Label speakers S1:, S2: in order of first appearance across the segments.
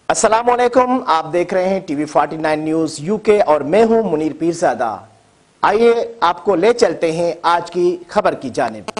S1: अस्सलाम वालेकुम, आप देख रहे हैं टीवी 49 न्यूज यूके और मैं हूं मुनीर पीरजादा। आइए आपको ले चलते हैं आज की खबर की जानिब।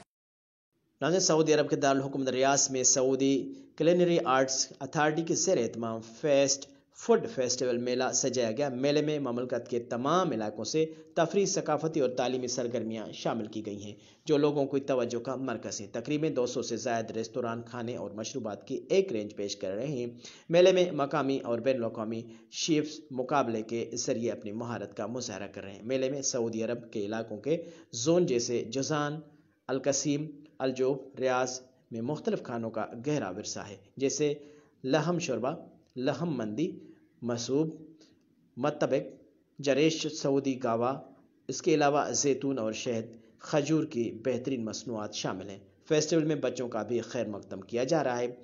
S2: नाज़रीन, सऊदी अरब के दारुल हुकूमत रियाद में सऊदी कुलिनरी आर्ट्स अथॉरिटी के ज़ेर एहतमाम फेस्ट फूड फेस्टिवल मेला सजाया गया। मेले में ममलकत के तमाम इलाकों से तफरीह, सकाफती और तालीमी सरगर्मियाँ शामिल की गई हैं जो लोगों की तवज्जो का मरकज़ है। तकरीबन 200 से ज़ायद रेस्तोरां खाने और मशरूबात की एक रेंज पेश कर रहे हैं। मेले में मकामी और बैनुल अक़वामी शेफ्स मुकाबले के ज़रिए अपनी महारत का मुज़ाहरा कर रहे हैं। मेले में सऊदी अरब के इलाकों के जोन जैसे जुज़ान, अलकसीम, अलजोब, रियाज में मुख्तलिफ खानों का गहरा विरसा है, जैसे लहम शोरबा, लहम मंदी, मसूब, मतबक, जरेश, सऊदी गावा। इसके अलावा जैतून और शहद, खजूर की बेहतरीन मसनूआत शामिल हैं। फेस्टिवल में बच्चों का भी खैर मकदम किया जा रहा है,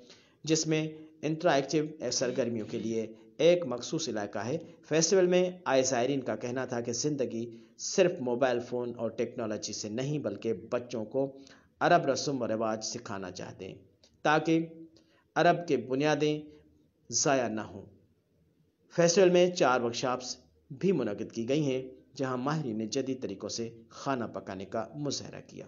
S2: जिसमें इंटरैक्टिव सरगर्मियों के लिए एक मखसूस इलाका है। फेस्टिवल में आए ज़ायरीन का कहना था कि ज़िंदगी सिर्फ मोबाइल फ़ोन और टेक्नोलॉजी से नहीं बल्कि बच्चों को अरब रस्म व रिवाज सिखाना चाहते हैं ताकि अरब के बुनियादें ज़ाया ना हों। फेस्टिवल में 4 वर्कशॉप्स भी मुनक़िद की गई हैं जहां माहिरीन ने जदीद तरीक़ों से खाना पकाने का मुज़ाहरा किया।